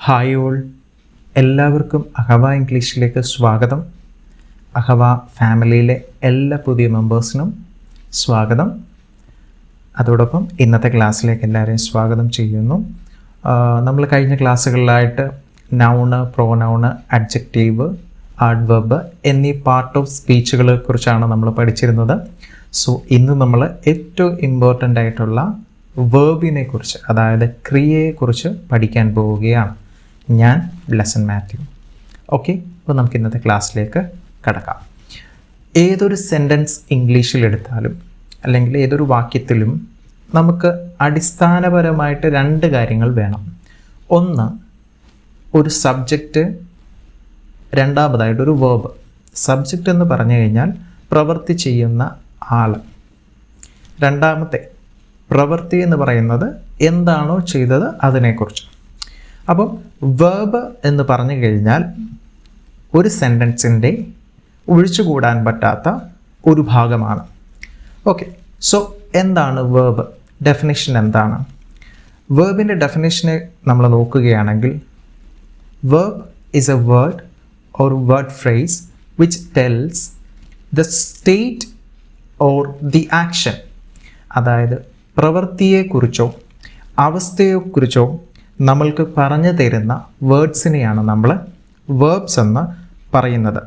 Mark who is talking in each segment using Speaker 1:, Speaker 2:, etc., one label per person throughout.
Speaker 1: Hi all, എല്ലാവർക്കും അഹവ ഇംഗ്ലീഷിലേക്ക് സ്വാഗതം. അഹവ ഫാമിലിയിലെ എല്ലാ പുതിയ മെമ്പേഴ്സിനും സ്വാഗതം. അതോടൊപ്പം ഇന്നത്തെ ക്ലാസ്സിലേക്ക് എല്ലാവരെയും സ്വാഗതം ചെയ്യുന്നു. നമ്മൾ കഴിഞ്ഞ ക്ലാസ്സുകളിലായിട്ട് നൗണ്, പ്രോനൗണ്, അഡ്ജക്റ്റീവ്, ആഡ്വർബ് എന്നീ പാർട്ട് ഓഫ് സ്പീച്ചുകളെ കുറിച്ചാണ് നമ്മൾ പഠിച്ചിരുന്നത്. സോ ഇന്ന് നമ്മൾ ഏറ്റവും ഇമ്പോർട്ടൻ്റ് ആയിട്ടുള്ള വേർബിനെ കുറിച്ച്, അതായത് ക്രിയയെക്കുറിച്ച് പഠിക്കാൻ പോവുകയാണ്. ഞാൻ ബ്ലെസൻ മാത്യു. ഓക്കെ, അപ്പോൾ നമുക്ക് ഇന്നത്തെ ക്ലാസ്സിലേക്ക് കടക്കാം. ഏതൊരു സെൻറ്റൻസ് ഇംഗ്ലീഷിലെടുത്താലും അല്ലെങ്കിൽ ഏതൊരു വാക്യത്തിലും നമുക്ക് അടിസ്ഥാനപരമായിട്ട് രണ്ട് കാര്യങ്ങൾ വേണം. ഒന്ന്, ഒരു സബ്ജക്റ്റ്, രണ്ടാമതായിട്ടൊരു വേർബ്. സബ്ജക്റ്റ് എന്ന് പറഞ്ഞു കഴിഞ്ഞാൽ പ്രവൃത്തി ചെയ്യുന്ന ആൾ. രണ്ടാമത്തെ പ്രവൃത്തി എന്ന് പറയുന്നത് എന്താണോ ചെയ്തത് അതിനെക്കുറിച്ച്. അപ്പം വേർബ് എന്ന് പറഞ്ഞു കഴിഞ്ഞാൽ ഒരു സെൻറ്റൻസിൻ്റെ ഒഴിച്ചുകൂടാൻ പറ്റാത്ത ഒരു ഭാഗമാണ്. ഓക്കെ, സോ എന്താണ് വേർബ്? ഡെഫിനിഷൻ എന്താണ്? വേർബിൻ്റെ ഡെഫിനിഷനെ നമ്മൾ നോക്കുകയാണെങ്കിൽ, verb is a word or word phrase which tells the state or the action. അതായത് പ്രവൃത്തിയെക്കുറിച്ചോ അവസ്ഥയെക്കുറിച്ചോ നമ്മൾക്ക് പറഞ്ഞു തരുന്ന വേർഡ്സിനെയാണ് നമ്മൾ വേർബ്സ് എന്ന് പറയുന്നത്.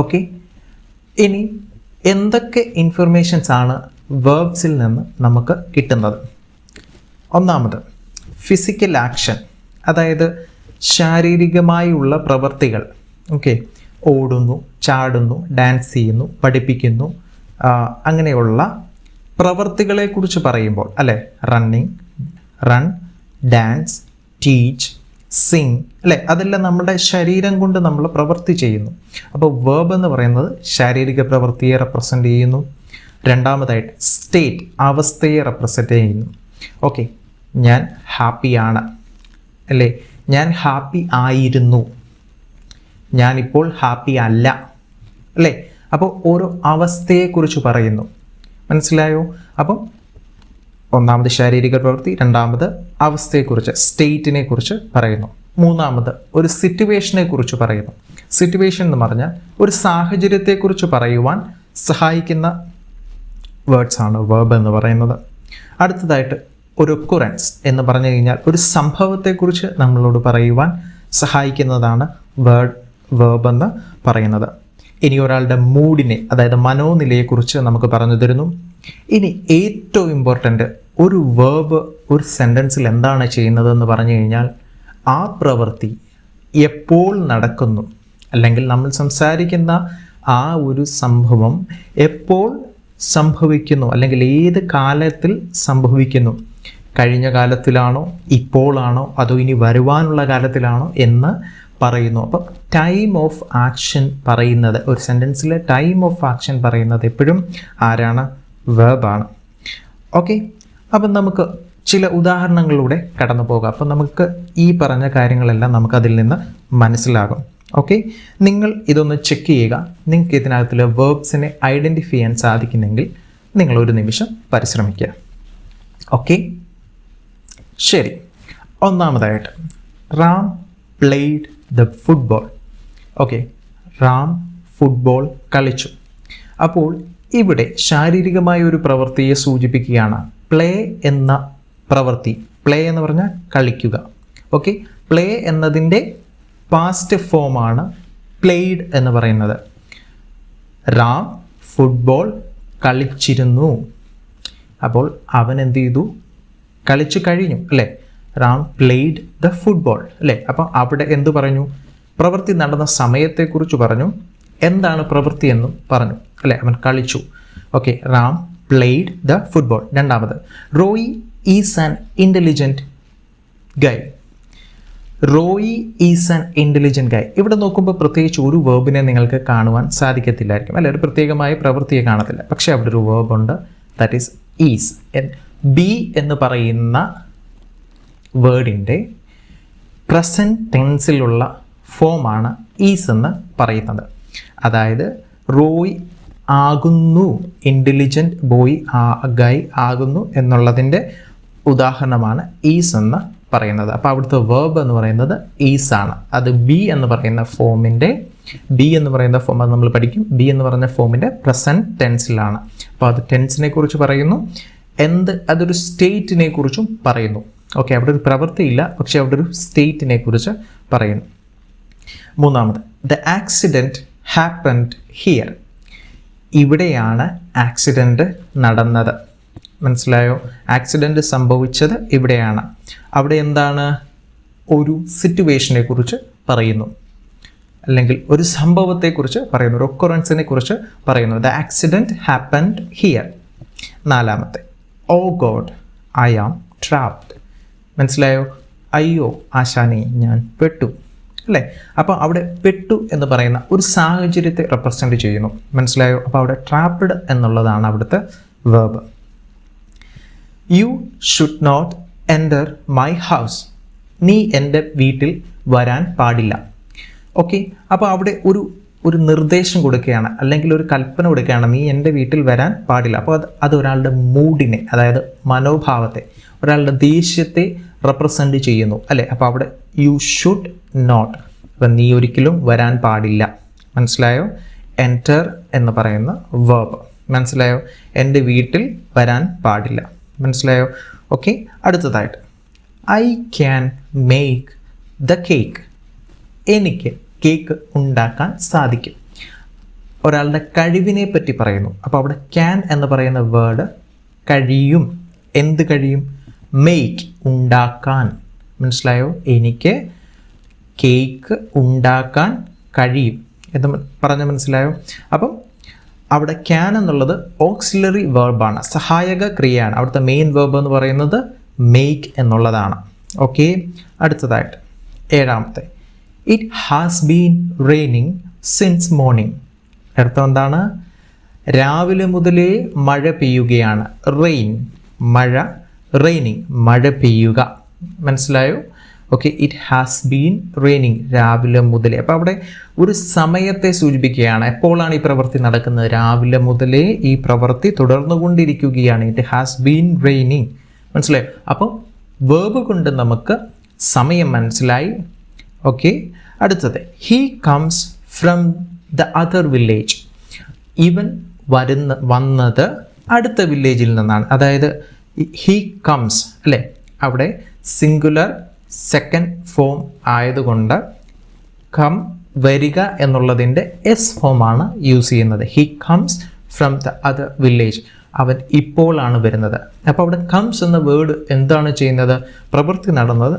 Speaker 1: ഓക്കെ, ഇനി എന്തൊക്കെ ഇൻഫർമേഷൻസ് ആണ് വേർബ്സിൽ നിന്ന് നമുക്ക് കിട്ടുന്നത്? ഒന്നാമത് ഫിസിക്കൽ ആക്ഷൻ, അതായത് ശാരീരികമായുള്ള പ്രവൃത്തികൾ. ഓക്കെ, ഓടുന്നു, ചാടുന്നു, ഡാൻസ് ചെയ്യുന്നു, പഠിപ്പിക്കുന്നു, അങ്ങനെയുള്ള പ്രവൃത്തികളെക്കുറിച്ച് പറയുമ്പോൾ അല്ലേ, running, run, dance, teach, Singh അല്ലേ, അതെല്ലാം നമ്മുടെ ശരീരം കൊണ്ട് നമ്മൾ പ്രവൃത്തി ചെയ്യുന്നു. അപ്പോൾ വേർബ് എന്ന് പറയുന്നത് ശാരീരിക പ്രവൃത്തിയെ റെപ്രസെൻ്റ് ചെയ്യുന്നു. രണ്ടാമതായിട്ട് സ്റ്റേറ്റ്, അവസ്ഥയെ റെപ്രസെൻ്റ് ചെയ്യുന്നു. ഓക്കെ, ഞാൻ ഹാപ്പിയാണ് അല്ലേ, ഞാൻ ഹാപ്പി ആയിരുന്നു, ഞാനിപ്പോൾ ഹാപ്പി അല്ല അല്ലേ. അപ്പോൾ ഓരോ അവസ്ഥയെക്കുറിച്ച് പറയുന്നു. മനസ്സിലായോ? അപ്പം ഒന്നാമത് ശാരീരിക പ്രവൃത്തി, രണ്ടാമത് അവസ്ഥയെക്കുറിച്ച്, സ്റ്റേറ്റിനെ കുറിച്ച് പറയുന്നു. മൂന്നാമത് ഒരു സിറ്റുവേഷനെ കുറിച്ച് പറയുന്നു. സിറ്റുവേഷൻ എന്ന് പറഞ്ഞാൽ ഒരു സാഹചര്യത്തെക്കുറിച്ച് പറയുവാൻ സഹായിക്കുന്ന വേർഡ്സാണ് വേർബ് എന്ന് പറയുന്നത്. അടുത്തതായിട്ട് ഒരു ഒക്കുറൻസ് എന്ന് പറഞ്ഞു കഴിഞ്ഞാൽ ഒരു സംഭവത്തെക്കുറിച്ച് നമ്മളോട് പറയുവാൻ സഹായിക്കുന്നതാണ് വേർബ് എന്ന് പറയുന്നത്. ഇനി ഒരാളുടെ മൂഡിനെ, അതായത് മനോനിലയെക്കുറിച്ച് നമുക്ക് പറഞ്ഞു തരുന്നു. ഇനി ഏറ്റവും ഇമ്പോർട്ടൻ്റ്, ഒരു വേർബ് ഒരു സെൻറ്റൻസിൽ എന്താണ് ചെയ്യുന്നതെന്ന് പറഞ്ഞു കഴിഞ്ഞാൽ ആ പ്രവൃത്തി എപ്പോൾ നടക്കുന്നു, അല്ലെങ്കിൽ നമ്മൾ സംസാരിക്കുന്ന ആ ഒരു സംഭവം എപ്പോൾ സംഭവിക്കുന്നു, അല്ലെങ്കിൽ ഏത് കാലത്തിൽ സംഭവിക്കുന്നു, കഴിഞ്ഞ കാലത്തിലാണോ, ഇപ്പോഴാണോ, അതോ ഇനി വരുവാനുള്ള കാലത്തിലാണോ എന്ന് പറയുന്നു. അപ്പം ടൈം ഓഫ് ആക്ഷൻ പറയുന്നത്, ഒരു സെൻറ്റൻസിലെ ടൈം ഓഫ് ആക്ഷൻ പറയുന്നത് എപ്പോഴും ആരാണ്? വേർബാണ്. ഓക്കെ, അപ്പം നമുക്ക് ചില ഉദാഹരണങ്ങളിലൂടെ കടന്നു പോകാം. അപ്പം നമുക്ക് ഈ പറഞ്ഞ കാര്യങ്ങളെല്ലാം നമുക്ക് അതിൽ നിന്ന് മനസ്സിലാകും. ഓക്കെ, നിങ്ങൾ ഇതൊന്ന് ചെക്ക് ചെയ്യുക. നിങ്ങൾക്ക് ഇതിനകത്തുള്ള വേർബ്സിനെ ഐഡൻറ്റിഫൈ ചെയ്യാൻ സാധിക്കുന്നെങ്കിൽ നിങ്ങളൊരു നിമിഷം പരിശ്രമിക്കുക. ഓക്കെ, ശരി. ഒന്നാമതായിട്ട് Ram played the football. Okay, Ram football കളിച്ചു. അപ്പോൾ ഇവിടെ ശാരീരികമായ ഒരു പ്രവൃത്തിയെ സൂചിപ്പിക്കുകയാണ്. പ്ലേ എന്ന പ്രവൃത്തി, പ്ലേ എന്ന് പറഞ്ഞാൽ കളിക്കുക. ഓക്കെ, പ്ലേ എന്നതിൻ്റെ പാസ്റ്റ് ഫോമാണ് പ്ലേഡ് എന്ന് പറയുന്നത്. റാം ഫുട്ബോൾ കളിച്ചിരുന്നു. അപ്പോൾ അവൻ എന്ത് ചെയ്തു? കളിച്ചു കഴിഞ്ഞു അല്ലേ. റാം പ്ലേഡ് ദ ഫുട്ബോൾ അല്ലേ. അപ്പം അവിടെ എന്ത് പറഞ്ഞു? പ്രവൃത്തി നടന്ന സമയത്തെക്കുറിച്ച് പറഞ്ഞു, എന്താണ് പ്രവൃത്തി എന്നും പറഞ്ഞു അല്ലേ. അവൻ കളിച്ചു. Okay, Ram played the football. രണ്ടാമത്, Roy is an intelligent guy. Roy is an intelligent guy. ഇവിടെ നോക്കുമ്പോൾ പ്രത്യേകിച്ച് ഒരു വേർബിനെ നിങ്ങൾക്ക് കാണുവാൻ സാധിക്കത്തില്ലായിരിക്കും അല്ലെ, ഒരു പ്രത്യേകമായ പ്രവൃത്തിയെ കാണത്തില്ല. പക്ഷേ അവിടെ ഒരു വേർബുണ്ട്, ദാറ്റ് ഈസ് ഈസ്. ബി എന്ന് പറയുന്ന വേർഡിൻ്റെ പ്രസൻറ്റ് ടെൻസിലുള്ള ഫോമാണ് ഈസ് എന്ന് പറയുന്നത്. അതായത് റോയ് ആകുന്നു, ഇൻ്റലിജൻറ്റ് ബോയ് ഗൈ ആകുന്നു എന്നുള്ളതിൻ്റെ ഉദാഹരണമാണ് ഈസ് എന്ന് പറയുന്നത്. അപ്പോൾ അവിടുത്തെ വേർബ് എന്ന് പറയുന്നത് ഈസ് ആണ്. അത് ബി എന്ന് പറയുന്ന ഫോമിൻ്റെ അത് നമ്മൾ പഠിക്കും. ബി എന്ന് പറഞ്ഞ ഫോമിൻ്റെ പ്രസൻറ്റ് ടെൻസിലാണ്. അപ്പോൾ അത് ടെൻസിനെ കുറിച്ച് പറയുന്നു. അതൊരു സ്റ്റേറ്റിനെ കുറിച്ചും പറയുന്നു. ഓക്കെ, അവിടെ ഒരു പ്രവൃത്തിയില്ല, പക്ഷെ അവിടെ ഒരു സ്റ്റേറ്റിനെ കുറിച്ച് പറയുന്നു. മൂന്നാമത്, ദ ആക്സിഡൻറ്റ് ഹാപ്പൻഡ് ഹിയർ. ഇവിടെയാണ് ആക്സിഡൻറ്റ് നടന്നത്. മനസ്സിലായോ? ആക്സിഡൻറ്റ് സംഭവിച്ചത് ഇവിടെയാണ്. അവിടെ എന്താണ്? ഒരു സിറ്റുവേഷനെ കുറിച്ച് പറയുന്നു, അല്ലെങ്കിൽ ഒരു സംഭവത്തെക്കുറിച്ച് പറയുന്നു, ഒരു ഒക്കറൻസിനെ കുറിച്ച് പറയുന്നു. The accident happened here. നാലാമത്തെ, ഓ ഗോഡ് ഐ ആം ട്രാപ്ഡ്. മനസ്സിലായോ? അയ്യോ ആശാനെ ഞാൻ പെട്ടു, അല്ലേ? അപ്പോൾ അവിടെ പെട്ടു എന്ന് പറയുന്ന ഒരു സാഹചര്യത്തെ റെപ്രസെൻ്റ് ചെയ്യുന്നു. മനസ്സിലായോ? അപ്പോൾ അവിടെ ട്രാപ്ഡ് എന്നുള്ളതാണ് അവിടുത്തെ verb. You should not enter my house. നീ എൻ്റെ വീട്ടിൽ വരാൻ പാടില്ല. ഓക്കെ, അപ്പോൾ അവിടെ ഒരു നിർദ്ദേശം കൊടുക്കുകയാണ്, അല്ലെങ്കിൽ ഒരു കൽപ്പന കൊടുക്കുകയാണ്, നീ എൻ്റെ വീട്ടിൽ വരാൻ പാടില്ല. അപ്പോൾ അത് ഒരാളുടെ മൂഡിനെ, അതായത് മനോഭാവത്തെ, ഒരാളുടെ ദേഷ്യത്തെ റെപ്രസെൻ്റ് ചെയ്യുന്നു, അല്ലേ? അപ്പോൾ അവിടെ യു ഷുഡ് നോട്ട്, അപ്പം നീ ഒരിക്കലും വരാൻ പാടില്ല. മനസ്സിലായോ? എൻറ്റർ എന്ന് പറയുന്ന വേർബ്. മനസ്സിലായോ? എൻ്റെ വീട്ടിൽ വരാൻ പാടില്ല. മനസ്സിലായോ? ഓക്കെ, അടുത്തതായിട്ട്, I can make the cake. എനിക്ക് കേക്ക് ഉണ്ടാക്കാൻ സാധിക്കും. ഒരാളുടെ കഴിവിനെ പറ്റി പറയുന്നു. അപ്പോൾ അവിടെ ക്യാൻ എന്ന് പറയുന്ന വേർഡ് കഴിയും. എന്ത് കഴിയും? മേക്ക്, ഉണ്ടാക്കാൻ. മനസ്സിലായോ? എനിക്ക് കേക്ക് ഉണ്ടാക്കാൻ കഴിയും എന്ന് പറഞ്ഞ് മനസ്സിലായോ? അപ്പം അവിടെ ക്യാൻ എന്നുള്ളത് ഓക്സിലറി വേർബാണ്, സഹായക ക്രിയയാണ്. അവിടുത്തെ മെയിൻ വേർബ് എന്ന് പറയുന്നത് മേക്ക് എന്നുള്ളതാണ്. ഓക്കെ, അടുത്തതായിട്ട് ഏഴാമത്തെ, it has been raining since morning. അർത്ഥം എന്താണ്? രാവിലെ മുതലേ മഴ പെയ്യുകയാണ്. റെയിൻ, മഴ, റെയിനിങ്, മഴ പെയ്യുക. മനസ്സിലായോ? Okay, it has been raining, രാവിലെ മുതലേ. അപ്പോൾ അവിടെ ഒരു സമയത്തെ സൂചിപ്പിക്കുകയാണ്. എപ്പോഴാണ് ഈ പ്രവൃത്തി നടക്കുന്നത്? രാവിലെ മുതലേ ഈ പ്രവൃത്തി തുടർന്നുകൊണ്ടിരിക്കുകയാണ്. It has been raining. മനസ്സിലായോ? അപ്പോൾ വേർബ് കൊണ്ട് നമുക്ക് സമയം മനസ്സിലായി. ഓക്കെ, അടുത്തത്, he comes from the other village. ഇവൻ വന്നത് അടുത്ത വില്ലേജിൽ നിന്നാണ്. അതായത് ഹീ കംസ്, അല്ലേ? അവിടെ സിംഗുലർ സെക്കൻഡ് ഫോം ആയതുകൊണ്ട് കം, വരിക എന്നുള്ളതിൻ്റെ എസ് ഫോമാണ് യൂസ് ചെയ്യുന്നത്. He comes from the other village. അവൻ ഇപ്പോഴാണ് വരുന്നത്. അപ്പോൾ അവിടെ കംസ് എന്ന വേർഡ് എന്താണ് ചെയ്യുന്നത്? പ്രവൃത്തി നടന്നത്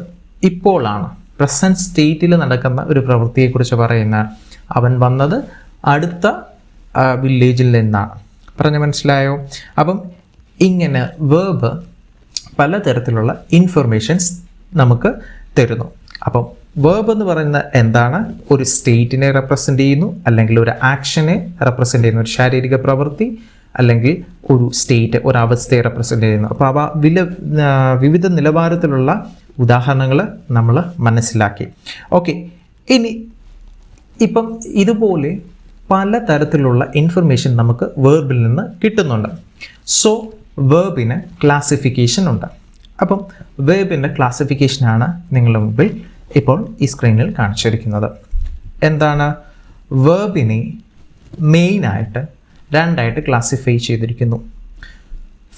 Speaker 1: ഇപ്പോഴാണ്, പ്രസൻറ്റ് സ്റ്റേറ്റിൽ നടക്കുന്ന ഒരു പ്രവൃത്തിയെക്കുറിച്ച് പറയുന്ന. അവൻ വന്നത് അടുത്ത വില്ലേജിൽ നിന്നാണ്. പറഞ്ഞ് മനസ്സിലായോ? അപ്പം ഇങ്ങനെ വേർബ് പലതരത്തിലുള്ള ഇൻഫർമേഷൻസ് നമുക്ക് തരുന്നു. അപ്പം വേർബ് എന്ന് പറയുന്നത് എന്താണ്? ഒരു സ്റ്റേറ്റിനെ റെപ്രസെൻ്റ് ചെയ്യുന്നു, അല്ലെങ്കിൽ ഒരു ആക്ഷനെ റെപ്രസെൻ്റ് ചെയ്യുന്നു, ഒരു ശാരീരിക പ്രവൃത്തി, അല്ലെങ്കിൽ ഒരു സ്റ്റേറ്റ്, ഒരു അവസ്ഥയെ റെപ്രസെൻ്റ് ചെയ്യുന്നു. അപ്പോൾ അവ വിവിധ നിലവാരത്തിലുള്ള ഉദാഹരണങ്ങൾ നമ്മൾ മനസ്സിലാക്കി. ഓക്കെ, ഇപ്പം ഇതുപോലെ പലതരത്തിലുള്ള ഇൻഫർമേഷൻ നമുക്ക് വേർബിൽ നിന്ന് കിട്ടുന്നുണ്ട്. സോ വേർബിന് ക്ലാസിഫിക്കേഷൻ ഉണ്ട്. അപ്പം വേർബിൻ്റെ ക്ലാസിഫിക്കേഷനാണ് നിങ്ങളുടെ മുമ്പിൽ ഇപ്പോൾ ഈ സ്ക്രീനിൽ കാണിച്ചിരിക്കുന്നത്. എന്താണ്? വേർബിനെ മെയിനായിട്ട് രണ്ടായിട്ട് ക്ലാസിഫൈ ചെയ്തിരിക്കുന്നു.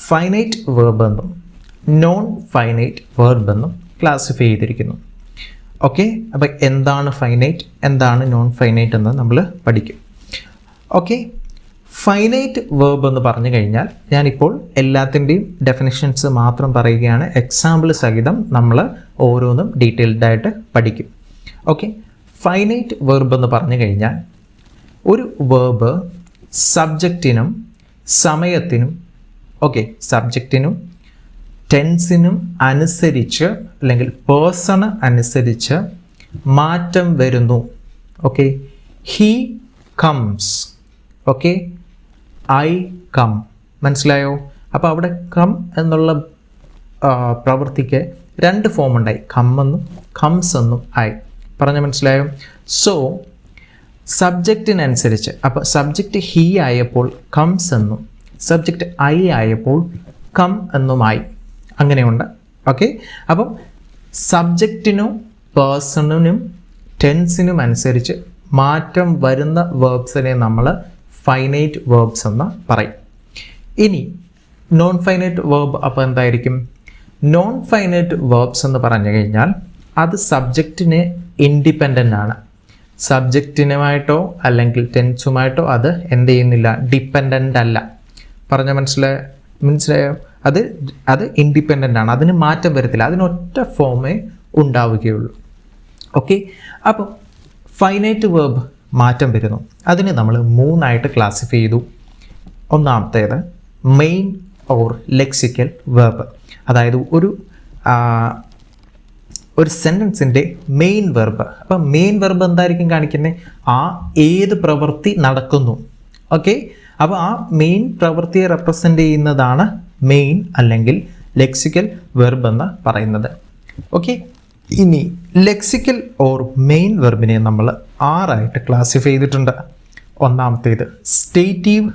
Speaker 1: ഫൈനൈറ്റ് വേർബ് എന്നും നോൺ ഫൈനൈറ്റ് വേർബ് എന്നും ക്ലാസിഫൈ ചെയ്തിരിക്കുന്നു. ഓക്കെ, അപ്പം എന്താണ് ഫൈനൈറ്റ്, എന്താണ് നോൺ ഫൈനൈറ്റ് എന്ന് നമ്മൾ പഠിക്കും. ഓക്കെ, ഫൈനൈറ്റ് വേർബ് എന്ന് പറഞ്ഞു കഴിഞ്ഞാൽ ഞാനിപ്പോൾ എല്ലാത്തിൻ്റെയും ഡെഫിനിഷൻസ് മാത്രം പറയുകയാണ്. എക്സാമ്പിൾ സഹിതം നമ്മൾ ഓരോന്നും ഡീറ്റെയിൽഡായിട്ട് പഠിക്കും. ഓക്കെ, ഫൈനൈറ്റ് വേർബ് എന്ന് പറഞ്ഞു കഴിഞ്ഞാൽ ഒരു വേർബ് സബ്ജക്റ്റിനും സമയത്തിനും, ഓക്കെ, സബ്ജക്റ്റിനും ടെൻസിനും അനുസരിച്ച്, അല്ലെങ്കിൽ പേഴ്സണ് അനുസരിച്ച് മാറ്റം വരുന്നു. Okay, he comes, okay, I come. മനസ്സിലായോ? അപ്പോൾ അവിടെ കം എന്നുള്ള പ്രവൃത്തിക്ക് രണ്ട് ഫോം ഉണ്ടായി, കം എന്നും കംസ് എന്നും ആയി. പറഞ്ഞ മനസ്സിലായോ? സോ സബ്ജക്റ്റിനനുസരിച്ച്, അപ്പോൾ സബ്ജക്റ്റ് ഹീ ആയപ്പോൾ കംസ് എന്നും, സബ്ജക്റ്റ് ഐ ആയപ്പോൾ കം എന്നുമായി. അങ്ങനെയുണ്ട്. ഓക്കെ, അപ്പം സബ്ജക്റ്റിനും പേഴ്സണിനും ടെൻസിനും അനുസരിച്ച് മാറ്റം വരുന്ന വേർബ്സിനെ നമ്മൾ ഫൈനൈറ്റ് വേർബ്സ് എന്ന് പറയും. ഇനി നോൺ ഫൈനൈറ്റ് വേർബ് അപ്പോൾ എന്തായിരിക്കും? നോൺ ഫൈനൈറ്റ് വേർബ്സ് എന്ന് പറഞ്ഞു കഴിഞ്ഞാൽ അത് സബ്ജക്റ്റിന് ഇൻഡിപെൻഡൻ്റ് ആണ്. സബ്ജക്റ്റിനുമായിട്ടോ അല്ലെങ്കിൽ ടെൻസുമായിട്ടോ അത് എന്ത് ചെയ്യുന്നില്ല, ഡിപ്പെൻഡൻ്റ് അല്ല. പറഞ്ഞ മനസ്സിലായോ? അത് ഇൻഡിപെൻഡൻ്റ് ആണ്, അതിന് മാറ്റം വരത്തില്ല, അതിനൊറ്റ ഫോമേ ഉണ്ടാവുകയുള്ളൂ. ഓക്കെ, അപ്പോൾ ഫൈനൈറ്റ് വേർബ് മാറ്റം വരുന്നു. അതിന് നമ്മൾ 3 ക്ലാസിഫൈ ചെയ്തു. ഒന്നാമത്തേത് മെയിൻ ഓർ ലെക്സിക്കൽ വേർബ്, അതായത് ഒരു സെൻറ്റൻസിൻ്റെ മെയിൻ വെർബ്. അപ്പം മെയിൻ വെർബ് എന്തായിരിക്കും കാണിക്കുന്നത്? ഏത് പ്രവൃത്തി നടക്കുന്നു. ഓക്കെ, അപ്പോൾ ആ മെയിൻ പ്രവൃത്തിയെ റെപ്രസെൻ്റ് ചെയ്യുന്നതാണ് മെയിൻ അല്ലെങ്കിൽ ലെക്സിക്കൽ വെർബ് എന്ന് പറയുന്നത്. ഓക്കെ, ഇനി ലെക്സിക്കൽ ഓർ മെയിൻ വെർബിനെ നമ്മൾ 6 ക്ലാസിഫൈ ചെയ്തിട്ടുണ്ട്. ഒന്നാമത്തേത് സ്റ്റേറ്റീവ്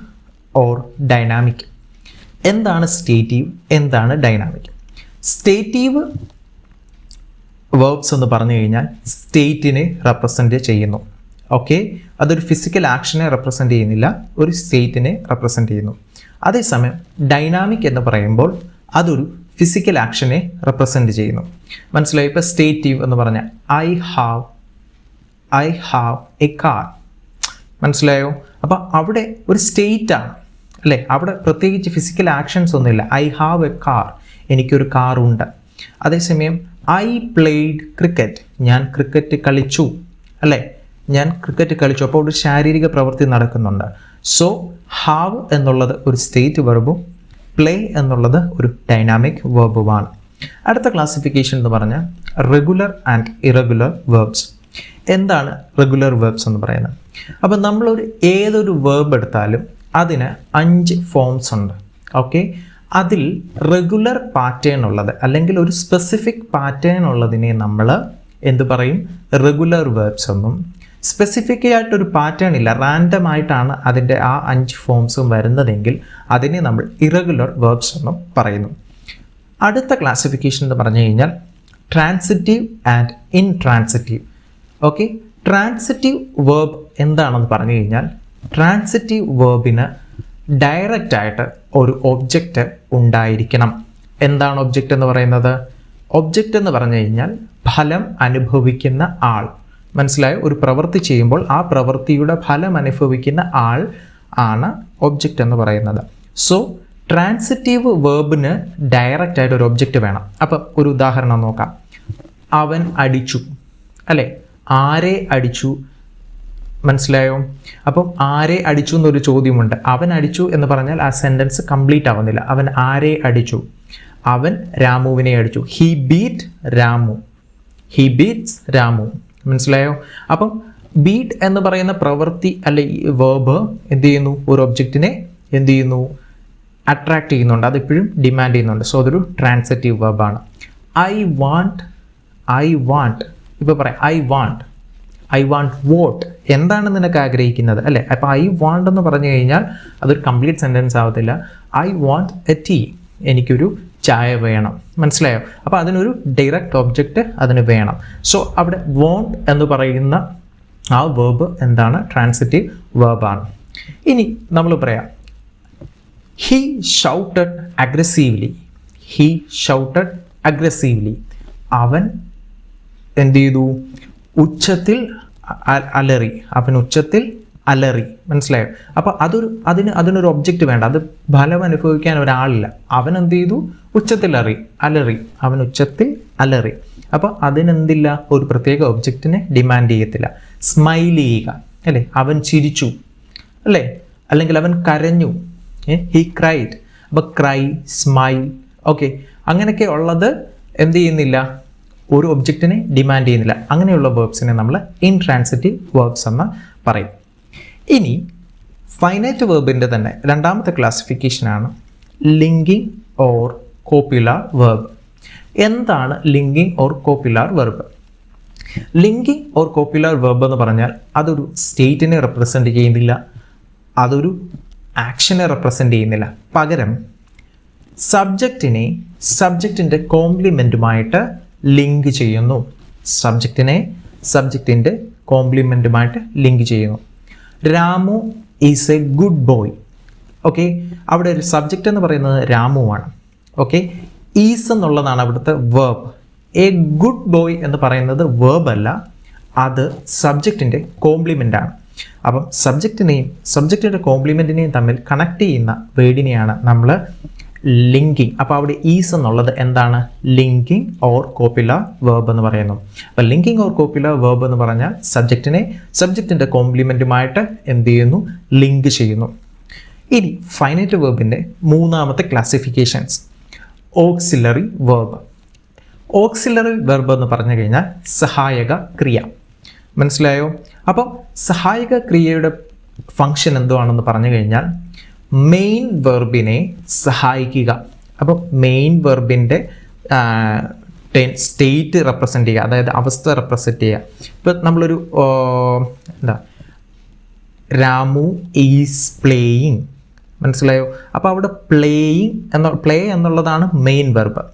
Speaker 1: ഓർ ഡൈനാമിക്. എന്താണ് സ്റ്റേറ്റീവ്, എന്താണ് ഡൈനാമിക്? സ്റ്റേറ്റീവ് വേർബ്സ് എന്ന് പറഞ്ഞു കഴിഞ്ഞാൽ സ്റ്റേറ്റിനെ റെപ്രസെൻ്റ് ചെയ്യുന്നു. ഓക്കെ, അതൊരു ഫിസിക്കൽ ആക്ഷനെ റെപ്രസെൻ്റ് ചെയ്യുന്നില്ല, ഒരു സ്റ്റേറ്റിനെ റെപ്രസെൻ്റ് ചെയ്യുന്നു. അതേസമയം ഡൈനാമിക് എന്ന് പറയുമ്പോൾ അതൊരു ഫിസിക്കൽ ആക്ഷനെ റെപ്രസെൻ്റ് ചെയ്യുന്നു. മനസ്സിലായി? ഇപ്പോൾ സ്റ്റേറ്റീവ് എന്ന് പറഞ്ഞാൽ ഐ ഹാവ് എ കാർ. മനസ്സിലായോ? അപ്പോൾ അവിടെ ഒരു സ്റ്റേറ്റാണ് അല്ലേ, അവിടെ പ്രത്യേകിച്ച് ഫിസിക്കൽ ആക്ഷൻസ് ഒന്നുമില്ല. ഐ ഹാവ് എ കാർ, എനിക്കൊരു കാറുണ്ട്. അതേസമയം ഐ പ്ലേഡ് ക്രിക്കറ്റ്, ഞാൻ ക്രിക്കറ്റ് കളിച്ചു അല്ലേ, ഞാൻ ക്രിക്കറ്റ് കളിച്ചു. അപ്പോൾ ഒരു ശാരീരിക പ്രവൃത്തി നടക്കുന്നുണ്ട്. സോ ഹാവ് എന്നുള്ളത് ഒരു സ്റ്റേറ്റ് വെർബും പ്ലേ എന്നുള്ളത് ഒരു ഡൈനാമിക് വെർബുമാണ്. അടുത്ത ക്ലാസിഫിക്കേഷൻ എന്ന് പറഞ്ഞാൽ റെഗുലർ ആൻഡ് ഇറഗുലർ വേർബ്സ്. എന്താണ് റെഗുലർ വേർബ്സ് എന്ന് പറയുന്നത്? അപ്പം നമ്മളൊരു ഏതൊരു വേർബ് എടുത്താലും അതിന് 5 ഫോംസ് ഉണ്ട്. ഓക്കെ, അതിൽ റെഗുലർ പാറ്റേൺ ഉള്ളത് അല്ലെങ്കിൽ ഒരു സ്പെസിഫിക് പാറ്റേൺ ഉള്ളതിനെ നമ്മൾ എന്ത് പറയും? റെഗുലർ വേർബ്സ് എന്നും. സ്പെസിഫിക് ആയിട്ടൊരു പാറ്റേൺ ഇല്ല, റാൻഡം ആയിട്ടാണ് അതിൻ്റെ ആ 5 ഫോംസും വരുന്നതെങ്കിൽ അതിനെ നമ്മൾ ഇറഗുലർ വേർബ്സ് എന്നും പറയുന്നു. അടുത്ത ക്ലാസിഫിക്കേഷൻ എന്ന് പറഞ്ഞു കഴിഞ്ഞാൽ transitive and intransitive. Okay, transitive verb എന്താണെന്ന് പറഞ്ഞു കഴിഞ്ഞാൽ ട്രാൻസിറ്റീവ് വേർബിന് ഡയറക്റ്റ് ആയിട്ട് ഒരു ഒബ്ജക്റ്റ് ഉണ്ടായിരിക്കണം. എന്താണ് ഒബ്ജക്റ്റ് എന്ന് പറയുന്നത്? ഒബ്ജക്റ്റ് എന്ന് പറഞ്ഞു കഴിഞ്ഞാൽ ഫലം അനുഭവിക്കുന്ന ആൾ. മനസ്സിലായോ? ഒരു പ്രവൃത്തി ചെയ്യുമ്പോൾ ആ പ്രവൃത്തിയുടെ ഫലം അനുഭവിക്കുന്ന ആൾ ആണ് ഒബ്ജക്റ്റ് എന്ന് പറയുന്നത്. സോ ട്രാൻസിറ്റീവ് വേർബിന് ഡയറക്റ്റ് ആയിട്ട് ഒരു ഒബ്ജക്റ്റ് വേണം. അപ്പം ഒരു ഉദാഹരണം നോക്കാം. അവൻ അടിച്ചു അല്ലേ, ആരെ അടിച്ചു? മനസ്സിലായോ? അപ്പം ആരെ അടിച്ചു എന്നൊരു ചോദ്യമുണ്ട്. അവൻ അടിച്ചു എന്ന് പറഞ്ഞാൽ ആ സെൻറ്റൻസ് കംപ്ലീറ്റ് ആവുന്നില്ല. അവൻ ആരെ അടിച്ചു? അവൻ രാമുവിനെ അടിച്ചു. He beat Ramu, he beats Ramu. മനസ്സിലായോ? അപ്പം ബീറ്റ് എന്ന് പറയുന്ന പ്രവൃത്തി അല്ലെ വേർബ് എന്ത് ചെയ്യുന്നു? ഒരു ഒബ്ജക്റ്റിനെ എന്ത് ചെയ്യുന്നു? അട്രാക്ട് ചെയ്യുന്നുണ്ട്, അതിപ്പോഴും ഡിമാൻഡ് ചെയ്യുന്നുണ്ട്. സോ അതൊരു ട്രാൻസിറ്റീവ് വേർബാണ്. ഐ വാണ്ട് ഇപ്പോൾ പറയാം ഐ വാണ്ട് വോട്ട്. എന്താണ് നിനക്ക് ആഗ്രഹിക്കുന്നത് അല്ലേ? അപ്പോൾ ഐ വാണ്ട് എന്ന് പറഞ്ഞു കഴിഞ്ഞാൽ അതൊരു കംപ്ലീറ്റ് സെൻറ്റൻസ് ആവത്തില്ല. ഐ വാണ്ട് എ ടീ, എനിക്കൊരു ചായ വേണം. മനസ്സിലായോ? അപ്പോൾ അതിനൊരു ഡയറക്റ്റ് ഒബ്ജക്റ്റ് അതിന് വേണം. സോ അവിടെ വോണ്ട് എന്ന് പറയുന്ന ആ വേർബ് എന്താണ്? ട്രാൻസിറ്റീവ് വേർബാണ്. ഇനി നമ്മൾ പറയാം ഹി ഷൗട്ടഡ് അഗ്രസീവ്ലി. അവൻ എന്ത് ചെയ്തു? ഉച്ചത്തിൽ അലറി. അവൻ ഉച്ചത്തിൽ അലറി. മനസ്സിലായോ? അപ്പോൾ അതിനൊരു ഒബ്ജക്റ്റ് വേണ്ട, അത് ഫലം അനുഭവിക്കാൻ ഒരാളില്ല. അവൻ എന്ത് ചെയ്തു? ഉച്ചത്തിൽ അലറി. അവൻ ഉച്ചത്തിൽ അലറി. അപ്പോൾ അതിനെന്തില്ല? ഒരു പ്രത്യേക ഒബ്ജക്റ്റിനെ ഡിമാൻഡ് ചെയ്യത്തില്ല. സ്മൈൽ ചെയ്യുക അല്ലേ, അവൻ ചിരിച്ചു അല്ലേ, അല്ലെങ്കിൽ അവൻ കരഞ്ഞു, ഹി ക്രൈഡ്. അപ്പോൾ ക്രൈ, സ്മൈൽ, ഓക്കെ, അങ്ങനെയൊക്കെ ഉള്ളത് എന്ത് ചെയ്യുന്നില്ല? ഒരു ഒബ്ജക്റ്റിനെ ഡിമാൻഡ് ചെയ്യുന്നില്ല. അങ്ങനെയുള്ള വേർബ്സിനെ നമ്മൾ ഇൻട്രാൻസിറ്റീവ് വേർബ്സ് എന്ന് പറയും. ഇനി ഫൈനൈറ്റ് വേർബിൻ്റെ തന്നെ രണ്ടാമത്തെ ക്ലാസിഫിക്കേഷനാണ് ലിങ്കിങ് ഓർ കോപ്പുലാർ വേർബ്. എന്താണ് linking or copular verb? Linking or copular verb എന്ന് പറഞ്ഞാൽ അതൊരു സ്റ്റേറ്റിനെ റെപ്രസെൻ്റ് ചെയ്യുന്നില്ല, അതൊരു ആക്ഷനെ റെപ്രസെൻ്റ് ചെയ്യുന്നില്ല. പകരം സബ്ജക്റ്റിൻ്റെ കോംപ്ലിമെൻറ്റുമായിട്ട് ലിങ്ക് ചെയ്യുന്നു. സബ്ജക്റ്റിനെ സബ്ജക്റ്റിൻ്റെ കോംപ്ലിമെൻറ്റുമായിട്ട് ലിങ്ക് ചെയ്യുന്നു. Ramu is A good boy. Okay, അവിടെ ഒരു സബ്ജക്റ്റ് എന്ന് പറയുന്നത് രാമുവാണ്. ഓക്കെ, ഈസ് എന്നുള്ളതാണ് അവിടുത്തെ വേർബ്. എ ഗുഡ് ബോയ് എന്ന് പറയുന്നത് വേർബ് അല്ല, അത് സബ്ജക്റ്റിൻ്റെ കോംപ്ലിമെൻ്റ് ആണ്. അപ്പം സബ്ജക്റ്റിനെയും സബ്ജക്റ്റിൻ്റെ കോംപ്ലിമെൻറ്റിനെയും തമ്മിൽ കണക്ട് ചെയ്യുന്ന വേർഡിനെയാണ് നമ്മൾ ലിങ്കിങ്. അപ്പോൾ അവിടെ ഈസ് എന്നുള്ളത് എന്താണ്? ലിങ്കിങ് ഓർ കോപ്പുലർ വേർബ് എന്ന് പറയുന്നു. അപ്പോൾ ലിങ്കിങ് ഓർ കോപ്പുലർ വേർബ് എന്ന് പറഞ്ഞാൽ സബ്ജക്റ്റിനെ സബ്ജക്റ്റിൻ്റെ കോംപ്ലിമെൻറ്റുമായിട്ട് എന്ത് ചെയ്യുന്നു? ലിങ്ക് ചെയ്യുന്നു. ഇനി ഫൈനൈറ്റ് വേർബിൻ്റെ മൂന്നാമത്തെ classifications, auxiliary verb. Auxiliary verb എന്ന് പറഞ്ഞു കഴിഞ്ഞാൽ സഹായക ക്രിയ. മനസ്സിലായോ? അപ്പം സഹായക ക്രിയയുടെ ഫങ്ഷൻ എന്തുവാണെന്ന് പറഞ്ഞു കഴിഞ്ഞാൽ മെയിൻ വെർബിനെ സഹായിക്കുക. അപ്പം മെയിൻ വെർബിൻ്റെ സ്റ്റേറ്റ് റെപ്രസെൻ്റ് ചെയ്യുക, അതായത് അവസ്ഥ റെപ്രസെൻ്റ് ചെയ്യുക. ഇപ്പം നമ്മളൊരു രാമു ഈസ് പ്ലേയിങ്. മനസ്സിലായോ? അപ്പോൾ അവിടെ പ്ലേ എന്നുള്ളതാണ് മെയിൻ വെർബ്.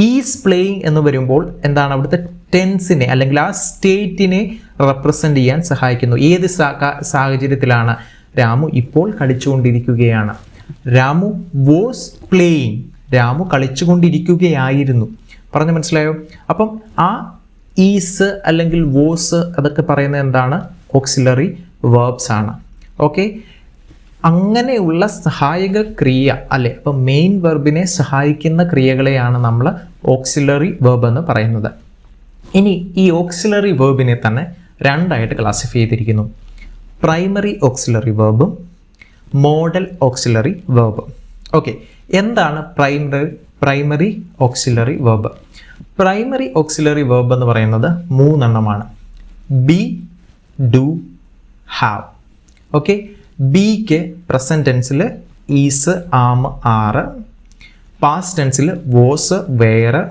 Speaker 1: ഈസ് പ്ലേയിങ് എന്ന് വരുമ്പോൾ എന്താണ്? അവിടുത്തെ ടെൻസിനെ അല്ലെങ്കിൽ ആ സ്റ്റേറ്റിനെ റെപ്രസെൻ്റ് ചെയ്യാൻ സഹായിക്കുന്നു. ഏത് സാഹചര്യത്തിലാണ്? രാമു ഇപ്പോൾ കളിച്ചുകൊണ്ടിരിക്കുകയാണ്. Ramu was playing. രാമു കളിച്ചുകൊണ്ടിരിക്കുകയായിരുന്നു. പറഞ്ഞു മനസ്സിലായോ? അപ്പം ആ ഈസ് അല്ലെങ്കിൽ വോസ് അതൊക്കെ പറയുന്നത് എന്താണ്? ഓക്സിലറി വേർബ്സ് ആണ്. ഓക്കെ, അങ്ങനെയുള്ള സഹായക ക്രിയ അല്ലേ? അപ്പം മെയിൻ വെർബിനെ സഹായിക്കുന്ന ക്രിയകളെയാണ് നമ്മൾ ഓക്സിലറി വേർബ് എന്ന് പറയുന്നത്. ഇനി ഈ ഓക്സിലറി വേർബിനെ തന്നെ രണ്ടായിട്ട് ക്ലാസിഫൈ ചെയ്തിരിക്കുന്നു, പ്രൈമറി ഓക്സിലറി വേർബും മോഡൽ ഓക്സിലറി വേർബും. ഓക്കെ, എന്താണ് primary auxiliary verb? Primary auxiliary verb എന്ന് പറയുന്നത് മൂന്നെണ്ണമാണ്. Be, do, have. ഓക്കെ, ബിക്ക് പ്രസൻറ്റ് ടെൻസിൽ ഈസ്, ആം, ആറ്. പാസ്റ്റ് ടെൻസിൽ വോസ്, വേറ്,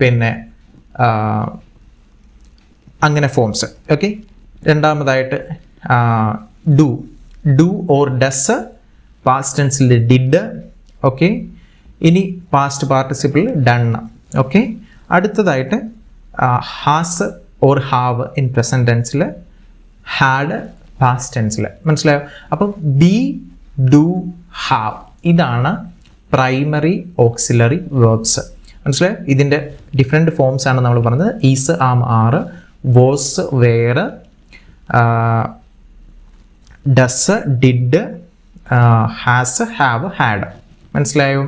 Speaker 1: പിന്നെ അങ്ങനെ ഫോംസ്. ഓക്കെ, രണ്ടാമതായിട്ട് ഡു ഓർ ഡസ്, പാസ്റ്റ് ടെൻസിൽ ഡിഡ്. ഓക്കെ, ഇനി പാസ്റ്റ് പാർട്ടിസിപ്പിൾ ഡൺ. ഓക്കെ, അടുത്തതായിട്ട് has or have in present ടെൻസിൽ, ഹാഡ് പാസ്റ്റ് ടെൻസിൽ. മനസ്സിലായോ? അപ്പം ബി, ഡു, ഹാവ് ഇതാണ് പ്രൈമറി ഓക്സിലറി വേർബ്സ്. മനസ്സിലായോ? ഇതിൻ്റെ ഡിഫറെൻറ്റ് ഫോംസ് ആണ് നമ്മൾ പറഞ്ഞത്. Is, am, are, was, were, does, did, has, have, had. മനസ്സിലായോ?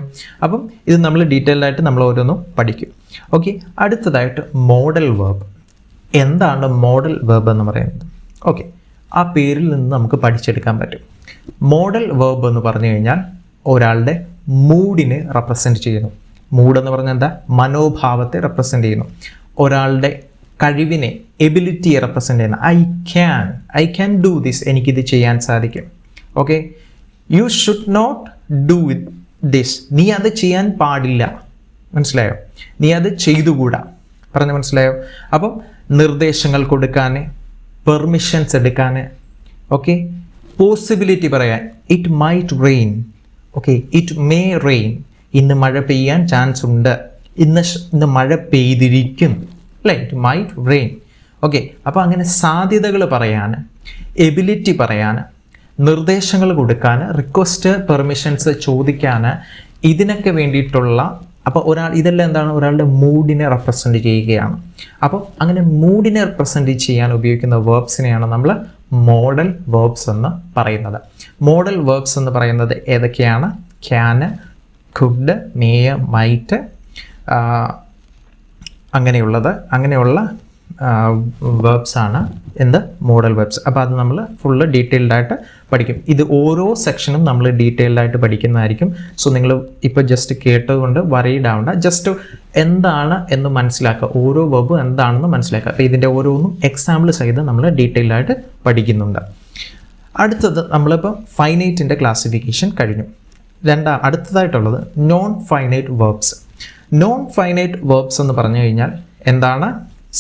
Speaker 1: അപ്പം ഇത് നമ്മൾ ഡീറ്റെയിൽഡ് ആയിട്ട് നമ്മൾ ഓരോന്നും പഠിക്കും. ഓക്കെ, അടുത്തതായിട്ട് മോഡൽ വേർബ്. എന്താണ് മോഡൽ വേർബ് എന്ന് പറയുന്നത്? ഓക്കെ, ആ പേരിൽ നിന്ന് നമുക്ക് പഠിച്ചെടുക്കാൻ പറ്റും. മോഡൽ വേർബ് എന്ന് പറഞ്ഞു കഴിഞ്ഞാൽ ഒരാളുടെ മൂഡിനെ റെപ്രസെൻറ്റ് ചെയ്യുന്നു. മൂഡ് എന്ന് പറഞ്ഞാൽ എന്താ? മനോഭാവത്തെ റെപ്രസെൻറ്റ് ചെയ്യുന്നു. ഒരാളുടെ കഴിവിനെ, എബിലിറ്റിയെ റെപ്രസെൻറ്റ് ചെയ്യുന്ന ഐ ക്യാൻ ഡു ദിസ്, എനിക്കിത് ചെയ്യാൻ സാധിക്കും. Okay, you should not do this, നീ അത് ചെയ്യാൻ പാടില്ല. മനസ്സിലായോ? നീ അത് ചെയ്തുകൂടാ. പറഞ്ഞ് മനസ്സിലായോ? അപ്പം നിർദ്ദേശങ്ങൾ കൊടുക്കാൻ, പെർമിഷൻസ് എടുക്കാൻ, ഓക്കെ, പോസിബിലിറ്റി പറയാൻ, it might rain. Okay, it may rain, ഇന്ന് മഴ പെയ്യാൻ ചാൻസ് ഉണ്ട്, ഇന്ന് മഴ പെയ്തിരിക്കും അല്ലേ? It might rain. ഓക്കെ, അപ്പോൾ അങ്ങനെ സാധ്യതകൾ പറയാൻ, എബിലിറ്റി പറയാൻ, നിർദ്ദേശങ്ങൾ കൊടുക്കാൻ, റിക്വസ്റ്റ്, പെർമിഷൻസ് ചോദിക്കാൻ, ഇതിനൊക്കെ വേണ്ടിയിട്ടുള്ള, അപ്പോൾ ഇതെല്ലാം എന്താണ്? ഒരാളുടെ മൂഡിനെ റെപ്രസെൻറ്റ് ചെയ്യുകയാണ്. അപ്പോൾ അങ്ങനെ മൂഡിനെ റെപ്രസെൻറ്റ് ചെയ്യാൻ ഉപയോഗിക്കുന്ന വേർബ്സിനെയാണ് നമ്മൾ മോഡൽ വേർബ്സ് എന്ന് പറയുന്നത്. മോഡൽ വേർബ്സ് എന്ന് പറയുന്നത് ഏതൊക്കെയാണ്? ക്യാന്, കുഡ്, മേയ, മൈറ്റ്, അങ്ങനെയുള്ള വേർബ്സ് ആണ് എന്ത്? Model verbs. അപ്പോൾ അത് നമ്മൾ ഫുള്ള് ഡീറ്റെയിൽഡ് ആയിട്ട് പഠിക്കും. ഇത് ഓരോ സെക്ഷനും നമ്മൾ ഡീറ്റെയിൽഡ് ആയിട്ട് പഠിക്കുന്നതായിരിക്കും. സോ നിങ്ങൾ ഇപ്പോൾ ജസ്റ്റ് കേട്ടുകൊണ്ട് വറീഡ് ആവണ്ട, ജസ്റ്റ് എന്താണ് എന്ന് മനസ്സിലാക്കുക, ഓരോ വേർബും എന്താണെന്ന് മനസ്സിലാക്കുക. അപ്പോൾ ഇതിൻ്റെ ഓരോന്നും എക്സാമ്പിൾ സഹിതം നമ്മൾ ഡീറ്റെയിൽഡ് ആയിട്ട് പഠിക്കുന്നുണ്ട്. അടുത്തത് നമ്മളിപ്പോൾ ഫൈനൈറ്റിൻ്റെ ക്ലാസിഫിക്കേഷൻ കഴിഞ്ഞു. അടുത്തതായിട്ടുള്ളത് non finite verbs. Non finite verbs എന്ന് പറഞ്ഞു കഴിഞ്ഞാൽ എന്താണ്?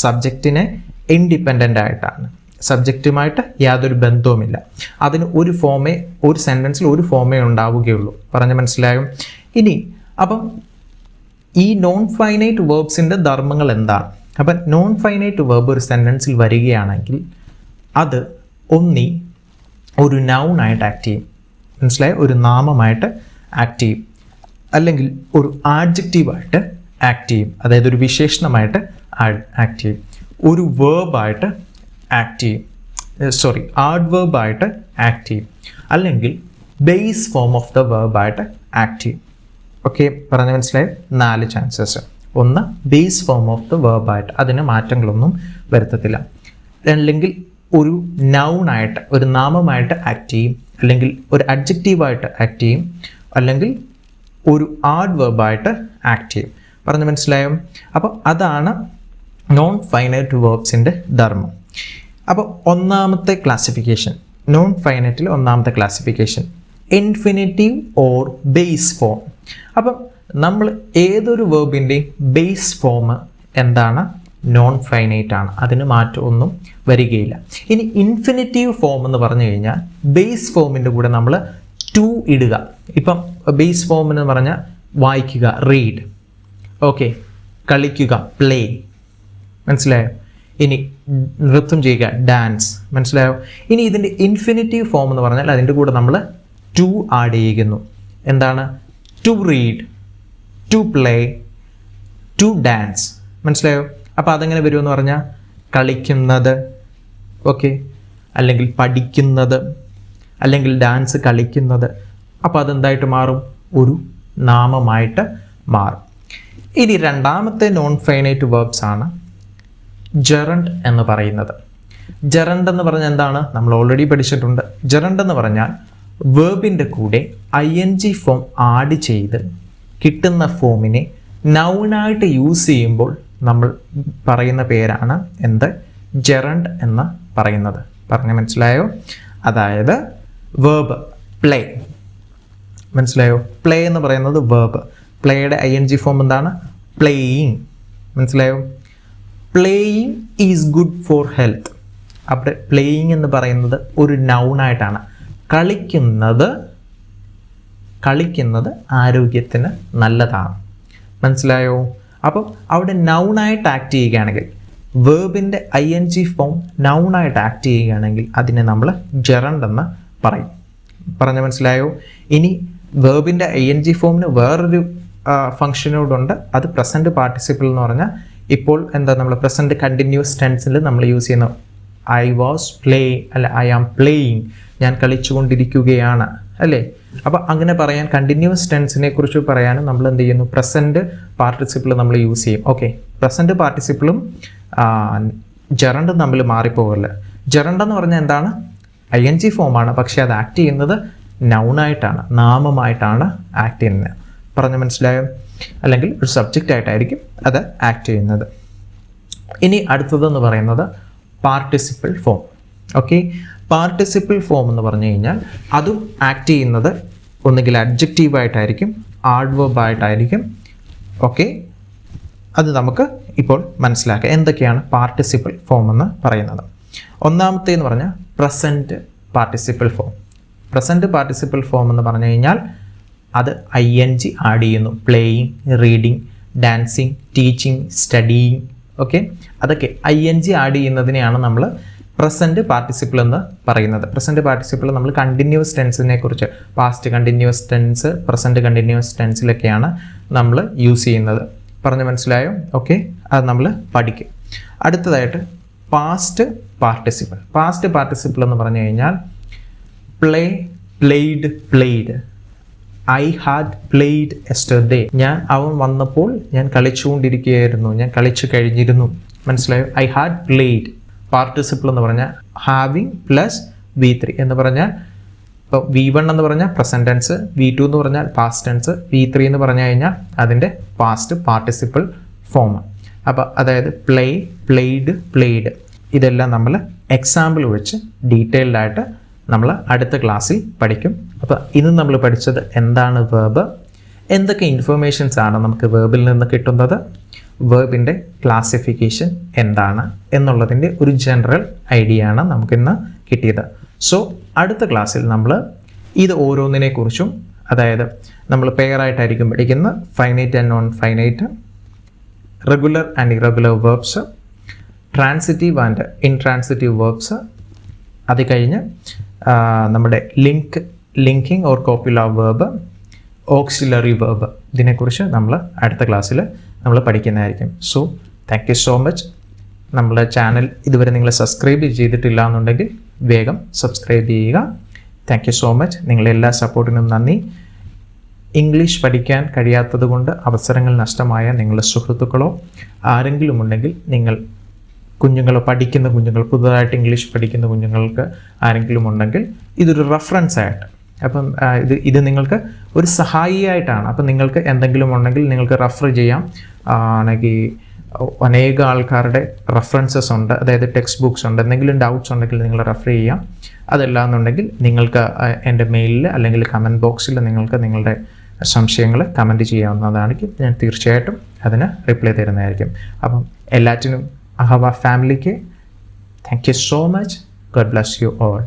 Speaker 1: സബ്ജക്റ്റിനെ ഇൻഡിപെൻഡൻ്റ് ആയിട്ടാണ്, സബ്ജക്റ്റുമായിട്ട് യാതൊരു ബന്ധവുമില്ല. അതിന് ഒരു സെൻറ്റൻസിൽ ഒരു ഫോമേ ഉണ്ടാവുകയുള്ളൂ. പറഞ്ഞ് മനസ്സിലായോ? ഇനി അപ്പം ഈ നോൺ ഫൈനൈറ്റ് വേർബ്സിൻ്റെ ധർമ്മങ്ങൾ എന്താണ്? അപ്പം നോൺ ഫൈനൈറ്റ് വേർബ് ഒരു സെൻറ്റൻസിൽ വരികയാണെങ്കിൽ അത് ഒന്നി ഒരു നൗണായിട്ട് ആക്ട് ചെയ്യും, മനസ്സിലായ, ഒരു നാമമായിട്ട് ആക്ട് ചെയ്യും, അല്ലെങ്കിൽ ഒരു ആഡ്ജക്റ്റീവായിട്ട് ആക്ട് ചെയ്യും, അതായത് ഒരു വിശേഷണമായിട്ട് ആക്ട് ചെയ്യും, ഒരു വേർബായിട്ട് ആക്ട് ചെയ്യും, ആഡ്വേർബായിട്ട് ആക്ട് ചെയ്യും, അല്ലെങ്കിൽ ബേസ് ഫോം ഓഫ് ദ വേർബായിട്ട് ആക്ട് ചെയ്യും. ഓക്കെ, പറഞ്ഞ മനസ്സിലായി? 4 ചാൻസസ്. ഒന്ന്, ബേസ് ഫോം ഓഫ് ദ വേർബായിട്ട്, അതിന് മാറ്റങ്ങളൊന്നും വരുത്തത്തില്ല. അല്ലെങ്കിൽ ഒരു നൗണായിട്ട്, ഒരു നാമമായിട്ട് ആക്ട് ചെയ്യും, അല്ലെങ്കിൽ ഒരു അഡ്ജക്റ്റീവായിട്ട് ആക്ട് ചെയ്യും, അല്ലെങ്കിൽ ഒരു ആഡ്വേർബായിട്ട് ആക്ട് ചെയ്യും. പറഞ്ഞ് മനസ്സിലായോ? അപ്പോൾ അതാണ് നോൺ ഫൈനൈറ്റ് വേർബ്സിൻ്റെ ധർമ്മം. അപ്പോൾ ഒന്നാമത്തെ ക്ലാസിഫിക്കേഷൻ, നോൺ ഫൈനൈറ്റിൽ ഒന്നാമത്തെ classification infinitive or base form. അപ്പം നമ്മൾ ഏതൊരു വേർബിൻ്റെയും ബേസ് ഫോം എന്താണ്? നോൺ ഫൈനൈറ്റ് ആണ്, അതിന് മാറ്റമൊന്നും വരികയില്ല. ഇനി ഇൻഫിനിറ്റീവ് ഫോം എന്ന് പറഞ്ഞു കഴിഞ്ഞാൽ ബേസ് ഫോമിൻ്റെ കൂടെ നമ്മൾ ടു ഇടുക. ഇപ്പം ബേസ് ഫോം എന്ന് പറഞ്ഞാൽ വായിക്കുക, റീഡ്, ഓക്കെ, കളിക്കുക, പ്ലേ, മനസ്സിലായോ? ഇനി നൃത്തം ചെയ്യുക, ഡാൻസ്, മനസ്സിലായോ? ഇനി ഇതിൻ്റെ ഇൻഫിനിറ്റീവ് ഫോം എന്ന് പറഞ്ഞാൽ അതിൻ്റെ കൂടെ നമ്മൾ ടു ആഡ് ചെയ്യുന്നു. എന്താണ്? To read, to play, to dance, മനസ്സിലായോ? അപ്പോൾ അതെങ്ങനെ വരുമെന്ന് പറഞ്ഞാൽ കളിക്കുന്നത്, ഓക്കെ, അല്ലെങ്കിൽ പഠിക്കുന്നത്, അല്ലെങ്കിൽ ഡാൻസ് കളിക്കുന്നത്. അപ്പോൾ അതെന്തായിട്ട് മാറും? ഒരു നാമമായിട്ട് മാറും. ഇനി രണ്ടാമത്തെ നോൺ ഫൈനൈറ്റ് വേർബ്സ് ആണ് ജെറണ്ട് എന്ന് പറയുന്നത്. ജെറണ്ട് എന്ന് പറഞ്ഞാൽ എന്താണ്? നമ്മൾ ഓൾറെഡി പഠിച്ചിട്ടുണ്ട്. ജെറണ്ട് എന്ന് പറഞ്ഞാൽ വേർബിൻ്റെ കൂടെ ING ഫോം ആഡ് ചെയ്ത് കിട്ടുന്ന ഫോമിനെ നൗണായിട്ട് യൂസ് ചെയ്യുമ്പോൾ നമ്മൾ പറയുന്ന പേരാണ് എന്ത്? ജെറണ്ട് എന്ന് പറയുന്നത്. പറഞ്ഞ് മനസ്സിലായോ? അതായത് വേർബ് പ്ലേ, മനസ്സിലായോ? പ്ലേ എന്ന് പറയുന്നത് വേർബ്, പ്ലേയുടെ ING ഫോം എന്താണ്? പ്ലേയിങ്, മനസ്സിലായോ? Playing is good for health. അവിടെ പ്ലേയിങ് എന്ന് പറയുന്നത് ഒരു നൗണായിട്ടാണ്. കളിക്കുന്നത് ആരോഗ്യത്തിന് നല്ലതാണ്, മനസ്സിലായോ? അപ്പം അവിടെ നൗണായിട്ട് ആക്ട് ചെയ്യുകയാണെങ്കിൽ, വേർബിൻ്റെ ING ഫോം നൗണായിട്ട് ആക്ട് ചെയ്യുകയാണെങ്കിൽ അതിനെ നമ്മൾ ജെറണ്ട് എന്ന് പറയും. പറഞ്ഞ മനസ്സിലായോ? ഇനി വേർബിൻ്റെ ING ഫോമിന് വേറൊരു ഫങ്ഷനോടുണ്ട്, അത് പ്രസൻറ്റ് പാർട്ടിസിപ്പിൾ എന്ന് പറഞ്ഞാൽ ഇപ്പോൾ എന്താ നമ്മൾ പ്രസൻറ്റ് കണ്ടിന്യൂസ് ടെൻസിൽ നമ്മൾ യൂസ് ചെയ്യുന്ന ഐ വാസ് പ്ലേ, അല്ല ഐ ആം പ്ലേയിങ്, ഞാൻ കളിച്ചുകൊണ്ടിരിക്കുകയാണ്, അല്ലേ? അപ്പോൾ അങ്ങനെ പറയാൻ കണ്ടിന്യൂസ് ടെൻസിനെ കുറിച്ച് പറയാനും നമ്മൾ എന്ത് ചെയ്യുന്നു? പ്രസൻറ്റ് പാർട്ടിസിപ്പിൾ നമ്മൾ യൂസ് ചെയ്യും. ഓക്കെ, പ്രസൻറ്റ് പാർട്ടിസിപ്പിളും ജെറണ്ടും തമ്മിൽ മാറിപ്പോകല്ല. ജെറണ്ട് എന്ന് പറഞ്ഞാൽ എന്താണ്? ING ഫോമാണ്, പക്ഷേ അത് ആക്ട് ചെയ്യുന്നത് നൗണായിട്ടാണ്, നാമമായിട്ടാണ് ആക്ട് ചെയ്യുന്നത്. പറഞ്ഞ് മനസ്സിലായോ? അല്ലെങ്കിൽ ഒരു സബ്ജക്റ്റ് ആയിട്ടായിരിക്കും അത് ആക്ട് ചെയ്യുന്നത്. ഇനി അടുത്തതെന്ന് പറയുന്നത് participle form. Okay, participle form എന്ന് പറഞ്ഞു കഴിഞ്ഞാൽ അതും ആക്ട് ചെയ്യുന്നത് ഒന്നുകിൽ അഡ്ജക്റ്റീവായിട്ടായിരിക്കും, ആഡ്വേർബായിട്ടായിരിക്കും. ഓക്കെ, അത് നമുക്ക് ഇപ്പോൾ മനസ്സിലാക്കാം എന്തൊക്കെയാണ് പാർട്ടിസിപ്പിൾ ഫോം എന്ന് പറയുന്നത്. ഒന്നാമത്തേന്ന് പറഞ്ഞാൽ present participle form. Present participle form എന്ന് പറഞ്ഞു കഴിഞ്ഞാൽ അത് ING ആഡ് ചെയ്യുന്നു. Playing, reading, dancing, teaching, studying, okay, അതൊക്കെ ING ആഡ് ചെയ്യുന്നതിനെയാണ് നമ്മൾ പ്രസൻറ്റ് പാർട്ടിസിപ്പിൾ എന്ന് പറയുന്നത്. പ്രസൻറ്റ് പാർട്ടിസിപ്പിൾ നമ്മൾ കണ്ടിന്യൂസ് ടെൻസിനെ കുറിച്ച്, past continuous tense, present continuous ടെൻസിലൊക്കെയാണ് നമ്മൾ യൂസ് ചെയ്യുന്നത്. പറഞ്ഞ് മനസ്സിലായോ? ഓക്കെ, അത് നമ്മൾ പഠിക്കും. അടുത്തതായിട്ട് പാസ്റ്റ് പാർട്ടിസിപ്പിൾ. പാസ്റ്റ് പാർട്ടിസിപ്പിൾ എന്ന് പറഞ്ഞു കഴിഞ്ഞാൽ play, played, played. I had played yesterday. അവൻ വന്നപ്പോൾ ഞാൻ കളിച്ചുകൊണ്ടിരിക്കുകയായിരുന്നു, ഞാൻ കളിച്ചു കഴിഞ്ഞിരുന്നു, മനസ്സിലായോ? I had played. പാർട്ടിസിപ്പിൾ എന്ന് പറഞ്ഞാൽ ഹാവിങ് പ്ലസ് V3 എന്ന് പറഞ്ഞാൽ, ഇപ്പോൾ V1 എന്ന് പറഞ്ഞാൽ പ്രസൻറ്റ് ടെൻസ്, V2 എന്ന് പറഞ്ഞാൽ പാസ്റ്റ് ടെൻസ്, V3 എന്ന് പറഞ്ഞു കഴിഞ്ഞാൽ അതിൻ്റെ പാസ്റ്റ് പാർട്ടിസിപ്പിൾ ഫോം. അപ്പോൾ അതായത് പ്ലേ, പ്ലേഡ്, പ്ലേഡ്, ഇതെല്ലാം നമ്മൾ എക്സാമ്പിൾ വെച്ച് ഡീറ്റെയിൽഡ് ആയിട്ട് നമ്മൾ അടുത്ത ക്ലാസ്സിൽ പഠിക്കും. അപ്പോൾ ഇന്ന് നമ്മൾ പഠിച്ചത് എന്താണ് വേർബ്, എന്തൊക്കെ ഇൻഫർമേഷൻസ് ആണ് നമുക്ക് വേർബിൽ നിന്ന് കിട്ടുന്നത്, വേർബിൻ്റെ ക്ലാസിഫിക്കേഷൻ എന്താണ് എന്നുള്ളതിൻ്റെ ഒരു ജനറൽ ഐഡിയ ആണ് നമുക്കിന്ന് കിട്ടിയത്. സോ അടുത്ത ക്ലാസ്സിൽ നമ്മൾ ഇത് ഓരോന്നിനെക്കുറിച്ചും, അതായത് നമ്മൾ പെയറായിട്ടായിരിക്കും പഠിക്കുന്നത്. Finite and non finite, regular and irregular verbs, transitive and intransitive verbs. അത് കഴിഞ്ഞ് നമ്മുടെ linking or copular verb, auxiliary verb. ഇതിനെക്കുറിച്ച് നമ്മൾ അടുത്ത ക്ലാസ്സിൽ നമ്മൾ പഠിക്കുന്നതായിരിക്കും. So thank you so much. നമ്മുടെ ചാനൽ ഇതുവരെ നിങ്ങൾ സബ്സ്ക്രൈബ് ചെയ്തിട്ടില്ല എന്നുണ്ടെങ്കിൽ വേഗം സബ്സ്ക്രൈബ് ചെയ്യുക. Thank you so much. നിങ്ങളുടെ എല്ലാ സപ്പോർട്ടിനും നന്ദി. ഇംഗ്ലീഷ് പഠിക്കാൻ കഴിയാത്തത് കൊണ്ട് അവസരങ്ങൾ നഷ്ടമായ നിങ്ങളുടെ സുഹൃത്തുക്കളോ ആരെങ്കിലും ഉണ്ടെങ്കിൽ, പഠിക്കുന്ന കുഞ്ഞുങ്ങൾ, പുതുതായിട്ട് ഇംഗ്ലീഷ് പഠിക്കുന്ന കുഞ്ഞുങ്ങൾക്ക് ആരെങ്കിലും ഉണ്ടെങ്കിൽ ഇതൊരു റെഫറൻസ് ആയിട്ട്, അപ്പം ഇത് നിങ്ങൾക്ക് ഒരു സഹായിയായിട്ടാണ്. അപ്പം നിങ്ങൾക്ക് എന്തെങ്കിലും ഉണ്ടെങ്കിൽ നിങ്ങൾക്ക് റെഫർ ചെയ്യാം. ആണെങ്കിൽ അനേക ആൾക്കാരുടെ റെഫറൻസസ് ഉണ്ട്, അതായത് ടെക്സ്റ്റ് ബുക്സ് ഉണ്ട്. എന്തെങ്കിലും ഡൗട്ട്സ് ഉണ്ടെങ്കിൽ നിങ്ങൾ റെഫർ ചെയ്യാം. അതല്ല എന്നുണ്ടെങ്കിൽ നിങ്ങൾക്ക് എൻ്റെ മെയിലിൽ അല്ലെങ്കിൽ കമൻറ്റ് ബോക്സിൽ നിങ്ങൾക്ക് നിങ്ങളുടെ സംശയങ്ങൾ കമൻറ്റ് ചെയ്യാവുന്നതാണെങ്കിൽ ഞാൻ തീർച്ചയായിട്ടും അതിന് റിപ്ലൈ തരുന്നതായിരിക്കും. അപ്പം എല്ലാറ്റിനും അഹവ ഫാമിലിക്ക് thank you so much. God bless you all.